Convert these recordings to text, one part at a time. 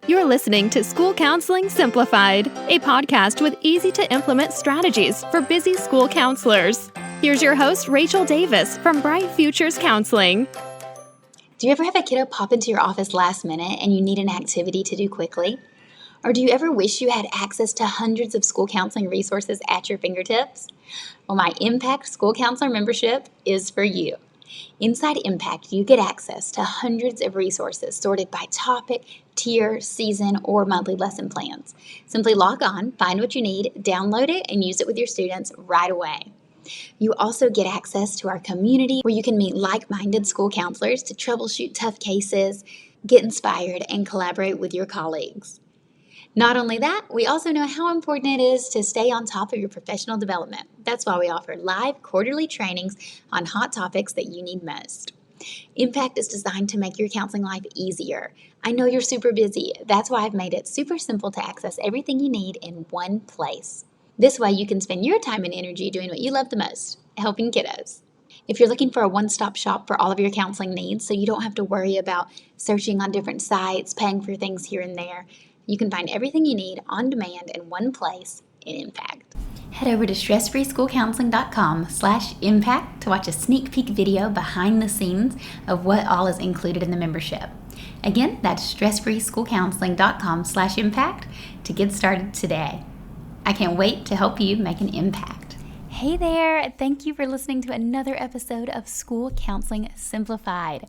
You're listening to School Counseling Simplified, a podcast with easy-to-implement strategies for busy school counselors. Here's your host, Rachel Davis from Bright Futures Counseling. Do you ever have a kiddo pop into your office last minute and you need an activity to do quickly? Or do you ever wish you had access to hundreds of school counseling resources at your fingertips? Well, my Impact School Counselor membership is for you. Inside Impact, you get access to hundreds of resources sorted by topic, tier, season, or monthly lesson plans. Simply log on, find what you need, download it, and use it with your students right away. You also get access to our community where you can meet like-minded school counselors to troubleshoot tough cases, get inspired, and collaborate with your colleagues. Not only that, we also know how important it is to stay on top of your professional development. That's why we offer live quarterly trainings on hot topics that you need most. Impact is designed to make your counseling life easier. I know you're super busy. That's why I've made it super simple to access everything you need in one place. This way you can spend your time and energy doing what you love the most, helping kiddos. If you're looking for a one-stop shop for all of your counseling needs so you don't have to worry about searching on different sites, paying for things here and there, you can find everything you need on demand in one place in Impact. Head over to stressfreeschoolcounseling.com/impact to watch a sneak peek video behind the scenes of what all is included in the membership. Again, that's stressfreeschoolcounseling.com/impact to get started today. I can't wait to help you make an impact. Hey there, thank you for listening to another episode of School Counseling Simplified.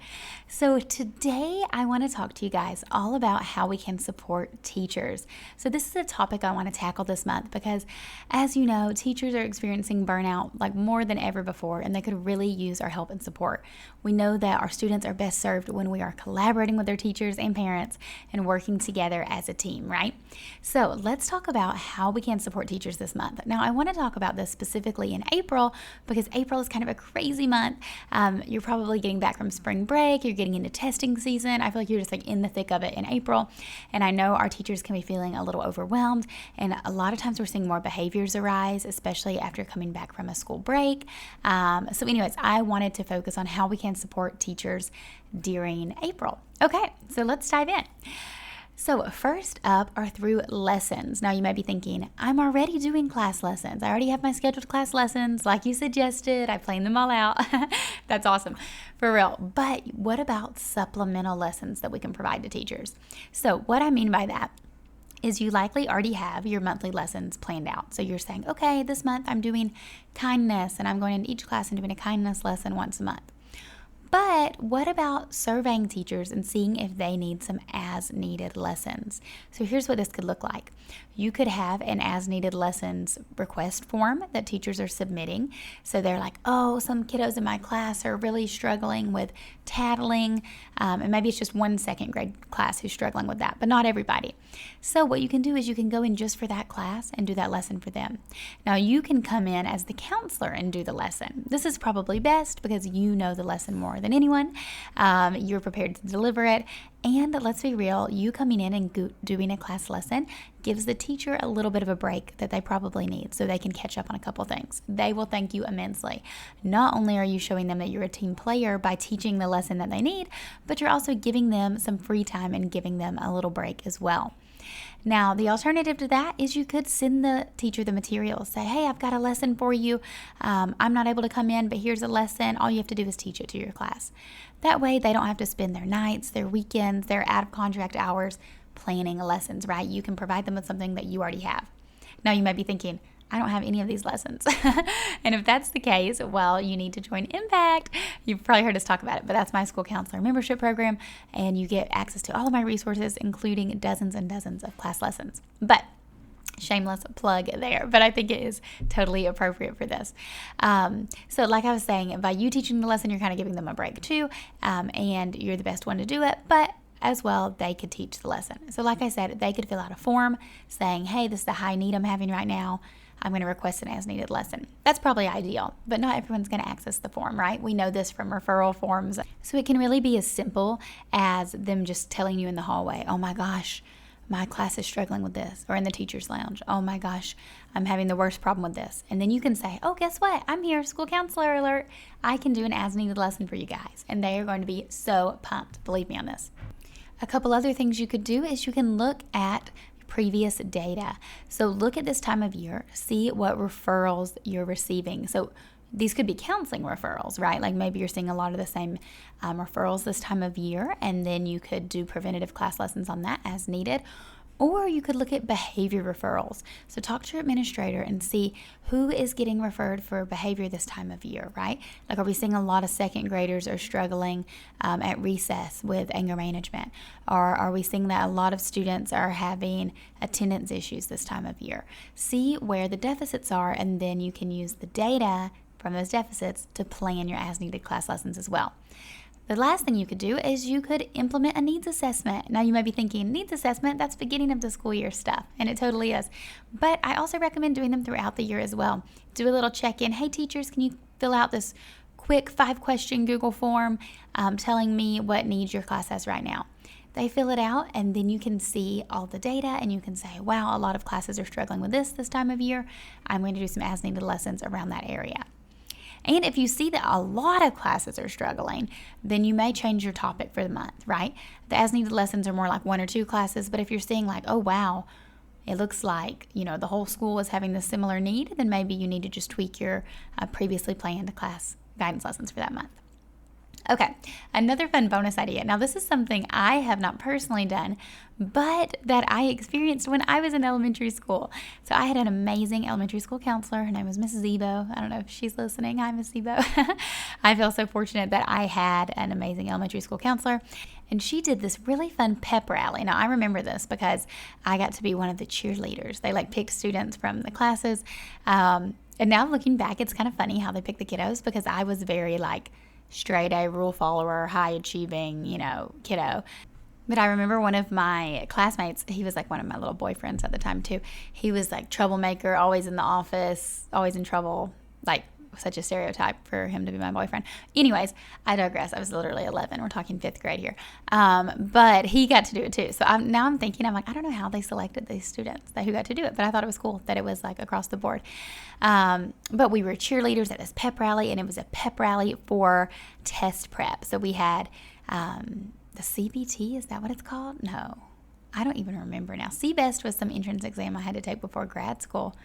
So today I want to talk to you guys all about how we can support teachers. So this is a topic I want to tackle this month because, as you know, teachers are experiencing burnout like more than ever before, and they could really use our help and support. We know that our students are best served when we are collaborating with their teachers and parents and working together as a team, right? So let's talk about how we can support teachers this month. Now, I want to talk about this specifically in April because April is kind of a crazy month. You're probably getting back from spring break, you're getting into testing season. I feel like you're just like in the thick of it in April. And I know our teachers can be feeling a little overwhelmed. And a lot of times we're seeing more behaviors arise, especially after coming back from a school break. So anyways, I wanted to focus on how we can support teachers during April. Okay, so let's dive in. So first up are through lessons. Now you might be thinking, I'm already doing class lessons. I already have my scheduled class lessons like you suggested. I planned them all out. That's awesome, for real. But what about supplemental lessons that we can provide to teachers? So what I mean by that is you likely already have your monthly lessons planned out. So you're saying, okay, this month I'm doing kindness and I'm going into each class and doing a kindness lesson once a month. But what about surveying teachers and seeing if they need some as-needed lessons? So here's what this could look like. You could have an as-needed lessons request form that teachers are submitting. So they're like, oh, some kiddos in my class are really struggling with tattling. And maybe it's just one second grade class who's struggling with that, but not everybody. So what you can do is you can go in just for that class and do that lesson for them. Now you can come in as the counselor and do the lesson. This is probably best because you know the lesson more than anyone. You're prepared to deliver it. And let's be real, you coming in and doing a class lesson gives the teacher a little bit of a break that they probably need so they can catch up on a couple things. They will thank you immensely. Not only are you showing them that you're a team player by teaching the lesson that they need, but you're also giving them some free time and giving them a little break as well. Now, the alternative to that is you could send the teacher the material. Say, hey, I've got a lesson for you. I'm not able to come in, but here's a lesson. All you have to do is teach it to your class. That way, they don't have to spend their nights, their weekends, their out-of-contract hours planning lessons, right? You can provide them with something that you already have. Now, you might be thinking, I don't have any of these lessons. And if that's the case, well, you need to join Impact. You've probably heard us talk about it, but that's my school counselor membership program, and you get access to all of my resources, including dozens and dozens of class lessons. But shameless plug there, but I think it is totally appropriate for this. So like I was saying, by you teaching the lesson, you're kind of giving them a break too, and you're the best one to do it, but as well, they could teach the lesson. So like I said, they could fill out a form saying, hey, this is the high need I'm having right now. I'm going to request an as-needed lesson. That's probably ideal, but not everyone's going to access the form, right? We know this from referral forms. So it can really be as simple as them just telling you in the hallway, oh my gosh, my class is struggling with this, or in the teacher's lounge, oh my gosh, I'm having the worst problem with this. And then you can say, oh, guess what? I'm here, school counselor alert. I can do an as-needed lesson for you guys. And they are going to be so pumped. Believe me on this. A couple other things you could do is you can look at previous data. So look at this time of year, see what referrals you're receiving. So these could be counseling referrals, right? Like maybe you're seeing a lot of the same referrals this time of year, and then you could do preventative class lessons on that as needed. Or you could look at behavior referrals. So talk to your administrator and see who is getting referred for behavior this time of year, right? Like, are we seeing a lot of second graders are struggling at recess with anger management? Or are we seeing that a lot of students are having attendance issues this time of year? See where the deficits are, and then you can use the data from those deficits to plan your as-needed class lessons as well. The last thing you could do is you could implement a needs assessment. Now you might be thinking, needs assessment, that's beginning of the school year stuff, and it totally is. But I also recommend doing them throughout the year as well. Do a little check-in. Hey teachers, can you fill out this quick 5-question Google form telling me what needs your class has right now? They fill it out, and then you can see all the data, and you can say, wow, a lot of classes are struggling with this time of year. I'm going to do some as-needed lessons around that area. And if you see that a lot of classes are struggling, then you may change your topic for the month, right? The as-needed lessons are more like 1 or 2 classes, but if you're seeing like, oh, wow, it looks like, the whole school is having this similar need, then maybe you need to just tweak your previously planned class guidance lessons for that month. Okay, another fun bonus idea. Now, this is something I have not personally done, but that I experienced when I was in elementary school. So I had an amazing elementary school counselor. Her name was Mrs. Ebo. I don't know if she's listening. Hi, Miss Ebo. I feel so fortunate that I had an amazing elementary school counselor. And she did this really fun pep rally. Now, I remember this because I got to be one of the cheerleaders. They picked students from the classes. And now looking back, it's kind of funny how they picked the kiddos, because I was very straight A, rule follower, high achieving, kiddo. But I remember one of my classmates, he was one of my little boyfriends at the time too. He was troublemaker, always in the office, always in trouble, such a stereotype for him to be my boyfriend. Anyways, I digress. I was literally 11. We're talking 5th grade here. But he got to do it too. So I'm thinking, I don't know how they selected these students who got to do it, but I thought it was cool that it was across the board. But we were cheerleaders at this pep rally, and it was a pep rally for test prep. So we had the CBT, is that what it's called? No, I don't even remember now. CBEST was some entrance exam I had to take before grad school.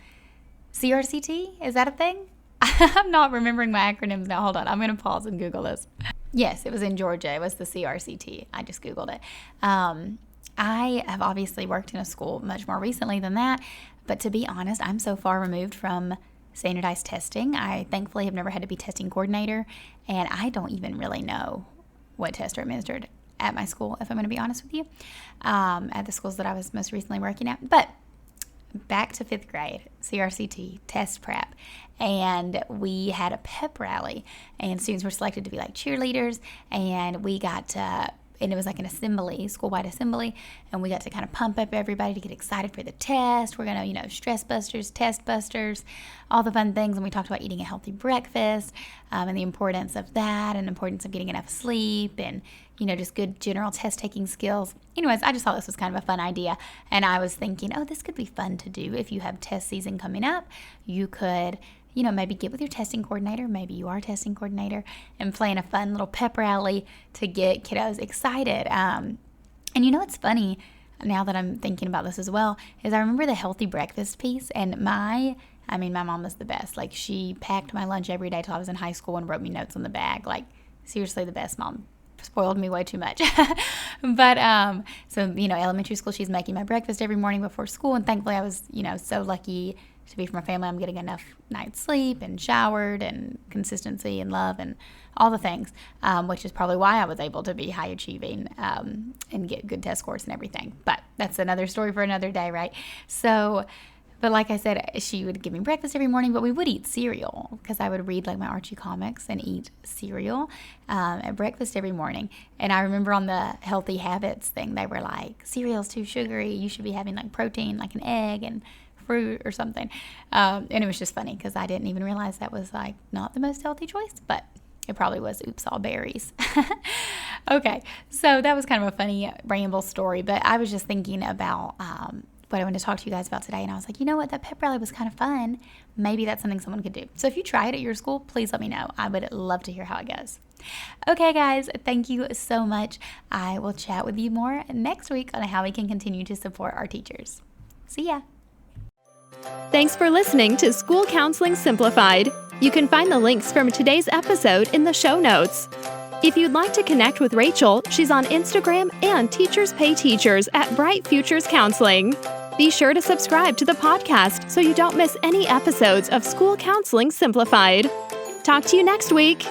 CRCT, is that a thing? I'm not remembering my acronyms now. Hold on. I'm going to pause and Google this. Yes, it was in Georgia. It was the CRCT. I just Googled it. I have obviously worked in a school much more recently than that. But to be honest, I'm so far removed from standardized testing. I thankfully have never had to be testing coordinator. And I don't even really know what tests are administered at my school, if I'm going to be honest with you, at the schools that I was most recently working at. But back to 5th grade, CRCT, test prep, and we had a pep rally, and students were selected to be cheerleaders, and we got to, and it was an assembly, school-wide assembly, and we got to kind of pump up everybody to get excited for the test. We're going to, stress busters, test busters, all the fun things, and we talked about eating a healthy breakfast, and the importance of that, and the importance of getting enough sleep, and just good general test-taking skills. Anyways, I just thought this was kind of a fun idea, and I was thinking, oh, this could be fun to do if you have test season coming up. You could, maybe get with your testing coordinator, maybe you are a testing coordinator, and plan a fun little pep rally to get kiddos excited. And what's funny, now that I'm thinking about this as well, is I remember the healthy breakfast piece, and my mom was the best. She packed my lunch every day till I was in high school and wrote me notes on the bag. Seriously, the best mom. Spoiled me way too much. But elementary school, she's making my breakfast every morning before school, and thankfully I was so lucky to be from a family. I'm getting enough night's sleep and showered and consistency and love and all the things, which is probably why I was able to be high achieving and get good test scores and everything. But that's another story for another day, right? So, but like I said, she would give me breakfast every morning, but we would eat cereal because I would read my Archie comics and eat cereal at breakfast every morning. And I remember on the healthy habits thing, they were cereal's too sugary. You should be having protein, an egg and fruit or something. And it was just funny because I didn't even realize that was not the most healthy choice, but it probably was. Oops, all berries. Okay, so that was kind of a funny ramble story, but I was just thinking about what I wanted to talk to you guys about today. And I was like, you know what? That pep rally was kind of fun. Maybe that's something someone could do. So if you try it at your school, please let me know. I would love to hear how it goes. Okay, guys, thank you so much. I will chat with you more next week on how we can continue to support our teachers. See ya. Thanks for listening to School Counseling Simplified. You can find the links from today's episode in the show notes. If you'd like to connect with Rachel, she's on Instagram and Teachers Pay Teachers at Bright Futures Counseling. Be sure to subscribe to the podcast so you don't miss any episodes of School Counseling Simplified. Talk to you next week.